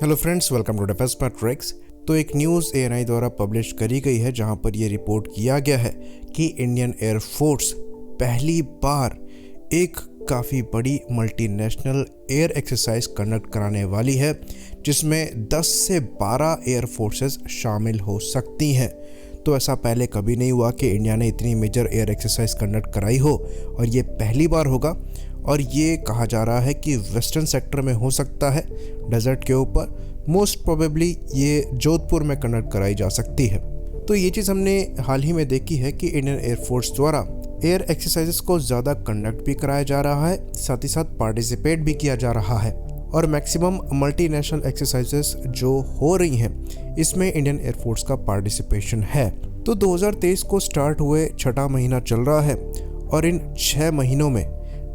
Hello friends, welcome to डेफेस्पा tracks. तो एक न्यूज़ ANI द्वारा पब्लिश करी गई है जहां पर ये रिपोर्ट किया गया है कि इंडियन एयरफोर्स पहली बार एक काफ़ी बड़ी मल्टीनेशनल एयर एक्सरसाइज कंडक्ट कराने वाली है जिसमें 10 से 12 एयर फोर्सेस शामिल हो सकती हैं। तो ऐसा पहले कभी नहीं हुआ कि इंडिया ने इतनी मेजर एयर एक्सरसाइज कंडक्ट कराई हो और ये पहली बार होगा। और ये कहा जा रहा है कि वेस्टर्न सेक्टर में हो सकता है, डेजर्ट के ऊपर। मोस्ट प्रोबेबली ये जोधपुर में कंडक्ट कराई जा सकती है। तो ये चीज़ हमने हाल ही में देखी है कि इंडियन एयरफोर्स द्वारा एयर एक्सरसाइजेस को ज़्यादा कंडक्ट भी कराया जा रहा है, साथ ही साथ पार्टिसिपेट भी किया जा रहा है। और मैक्सिमम मल्टीनेशनल एक्सरसाइजेस जो हो रही हैं इसमें इंडियन एयरफोर्स का पार्टिसिपेशन है। तो 2023 को स्टार्ट हुए 6वां महीना चल रहा है और इन 6 महीनों में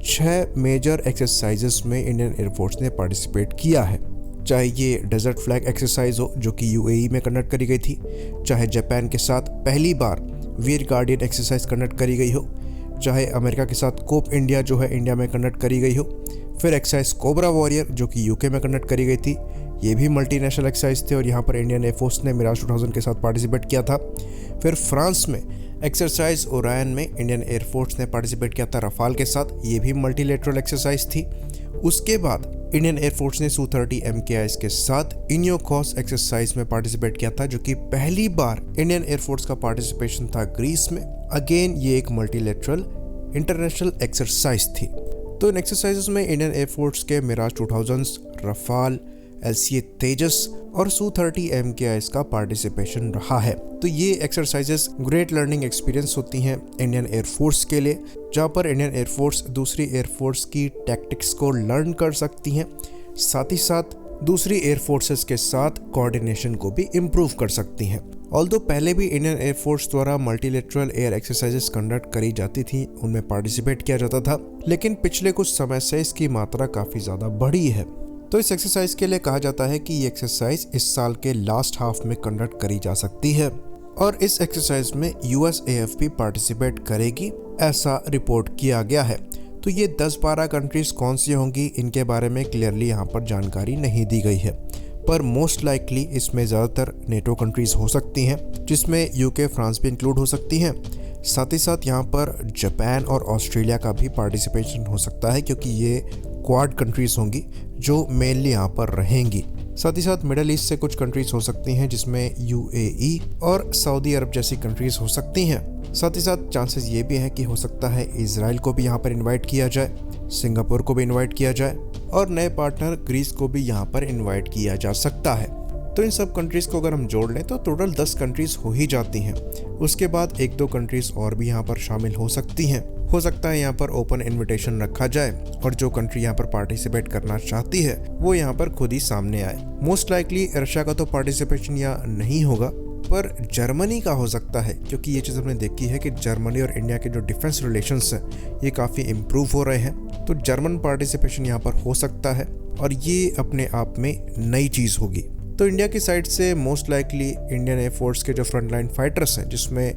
6 मेजर एक्सरसाइजेस में इंडियन एयरफोर्स ने पार्टिसिपेट किया है। चाहे ये डेजर्ट फ्लैग एक्सरसाइज हो जो कि UAE में कंडक्ट करी गई थी, चाहे जापान के साथ पहली बार वीर गार्डियन एक्सरसाइज कंडक्ट करी गई हो, चाहे अमेरिका के साथ कोप इंडिया जो है इंडिया में कंडक्ट करी गई हो, फिर एक्सरसाइज कोबरा वॉरियर जो कि UK में कंडक्ट करी गई थी, ये भी मल्टीनेशनल एक्सरसाइज थे और यहाँ पर इंडियन एयरफोर्स ने मिराज 2000 के साथ पार्टिसिपेट किया था। फिर फ्रांस में एक्सरसाइज ओरायन में इंडियन एयरफोर्स ने पार्टिसिपेट किया था रफाल के साथ, ये भी मल्टीलेटरल एक्सरसाइज थी। उसके बाद इंडियन एयरफोर्स ने Su-30 MKIs के साथ इनियोकॉस एक्सरसाइज में पार्टिसिपेट किया था जो कि पहली बार इंडियन एयरफोर्स का पार्टिसिपेशन था ग्रीस में। अगेन ये एक मल्टीलेटरल इंटरनेशनल एक्सरसाइज थी। तो इन एक्सरसाइजेस में इंडियन एयरफोर्स के मिराज 2000, रफाल, LCA तेजस और Su-30 MKIs का पार्टिसिपेशन रहा है। तो ये एक्सरसाइजेस ग्रेट लर्निंग एक्सपीरियंस होती हैं इंडियन एयरफोर्स के लिए, जहाँ पर इंडियन एयरफोर्स दूसरी एयरफोर्स की टैक्टिक्स को लर्न कर सकती हैं, साथ ही साथ दूसरी एयरफोर्सेस के साथ कोऑर्डिनेशन को भी इम्प्रूव कर सकती हैं। ऑल्दो पहले भी इंडियन एयरफोर्स द्वारा मल्टीलेटरल एयर एक्सरसाइजेस कंडक्ट करी जाती थी, उनमें पार्टिसिपेट किया जाता था, लेकिन पिछले कुछ समय से इसकी मात्रा काफ़ी ज़्यादा बढ़ी है। तो इस एक्सरसाइज के लिए कहा जाता है कि ये एक्सरसाइज इस साल के लास्ट हाफ में कंडक्ट करी जा सकती है और इस एक्सरसाइज में USAF भी पार्टिसिपेट करेगी, ऐसा रिपोर्ट किया गया है। तो ये 10-12 कंट्रीज कौन सी होंगी इनके बारे में क्लियरली यहाँ पर जानकारी नहीं दी गई है, पर मोस्ट लाइकली इसमें ज़्यादातर नेटो कंट्रीज हो सकती हैं जिसमें UK, फ्रांस भी इंक्लूड हो सकती हैं। साथ ही साथ यहाँ पर जापान और ऑस्ट्रेलिया का भी पार्टिसिपेशन हो सकता है क्योंकि ये क्वाड कंट्रीज होंगी जो मेनली यहाँ पर रहेंगी। साथ ही साथ मिडल ईस्ट से कुछ कंट्रीज हो सकती हैं जिसमें UAE और सऊदी अरब जैसी कंट्रीज हो सकती हैं। साथ ही साथ चांसेस ये भी हैं कि हो सकता है इजराइल को भी यहाँ पर इनवाइट किया जाए, सिंगापुर को भी इनवाइट किया जाए और नए पार्टनर ग्रीस को भी यहाँ पर इनवाइट किया जा सकता है। तो इन सब कंट्रीज़ को अगर हम जोड़ लें तो टोटल 10 कंट्रीज़ हो ही जाती हैं। उसके बाद 1-2 कंट्रीज़ और भी यहाँ पर शामिल हो सकती हैं। हो सकता है यहाँ पर ओपन इनविटेशन रखा जाए और जो कंट्री यहाँ पर पार्टिसिपेट करना चाहती है वो यहाँ पर खुद ही सामने आए। मोस्ट लाइकली रशिया का तो पार्टिसिपेशन यहाँ नहीं होगा, पर जर्मनी का हो सकता है क्योंकि ये चीज़ हमने देखी है कि जर्मनी और इंडिया के जो डिफेंस रिलेशंस हैं ये काफ़ी इम्प्रूव हो रहे हैं। तो जर्मन पार्टिसिपेशन यहाँ पर हो सकता है और ये अपने आप में नई चीज़ होगी। तो इंडिया की साइड से मोस्ट लाइकली इंडियन एयरफोर्स के जो फ्रंटलाइन फाइटर्स हैं जिसमें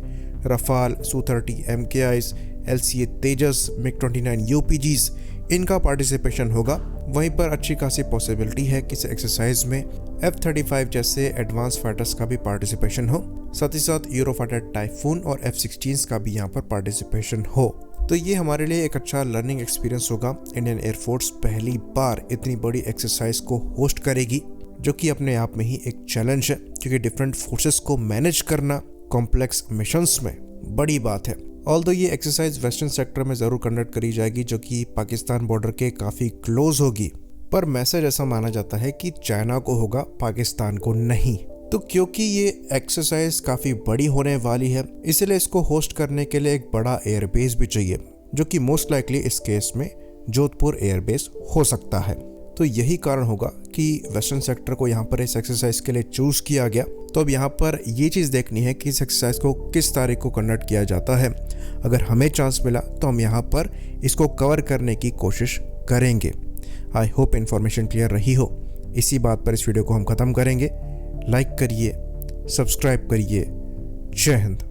रफाल, Su-30 MKIs, LCA तेजस, MiG-29 UPGs, इनका पार्टिसिपेशन होगा। वहीं पर अच्छी खासी पॉसिबिलिटी है कि इस एक्सरसाइज में F-35 जैसे एडवांस फाइटर्स का भी पार्टिसिपेशन हो, साथ ही साथ यूरोफाइटर टाइफून और F-16 का भी यहाँ पर पार्टिसिपेशन हो। तो ये हमारे लिए एक अच्छा लर्निंग एक्सपीरियंस होगा। इंडियन एयरफोर्स पहली बार इतनी बड़ी एक्सरसाइज को होस्ट करेगी जो कि अपने आप में ही एक चैलेंज है क्योंकि डिफरेंट फोर्सेस को मैनेज करना कॉम्प्लेक्स मिशंस में बड़ी बात है। ऑल्दो ये एक्सरसाइज वेस्टर्न सेक्टर में ज़रूर कंडक्ट करी जाएगी जो कि पाकिस्तान बॉर्डर के काफ़ी क्लोज होगी, पर मैसेज ऐसा माना जाता है कि चाइना को होगा, पाकिस्तान को नहीं। तो क्योंकि ये एक्सरसाइज काफ़ी बड़ी होने वाली है इसलिए इसको होस्ट करने के लिए एक बड़ा एयरबेस भी चाहिए जो कि मोस्ट लाइकली इस केस में जोधपुर एयरबेस हो सकता है। तो यही कारण होगा कि वेस्टर्न सेक्टर को यहाँ पर इस एक्सरसाइज के लिए चूज़ किया गया। तो अब यहाँ पर ये चीज़ देखनी है कि इस एक्सरसाइज को किस तारीख को कंडक्ट किया जाता है। अगर हमें चांस मिला तो हम यहाँ पर इसको कवर करने की कोशिश करेंगे। आई होप इन्फॉर्मेशन क्लियर रही हो। इसी बात पर इस वीडियो को हम ख़त्म करेंगे। लाइक करिए, सब्सक्राइब करिए। जय हिंद।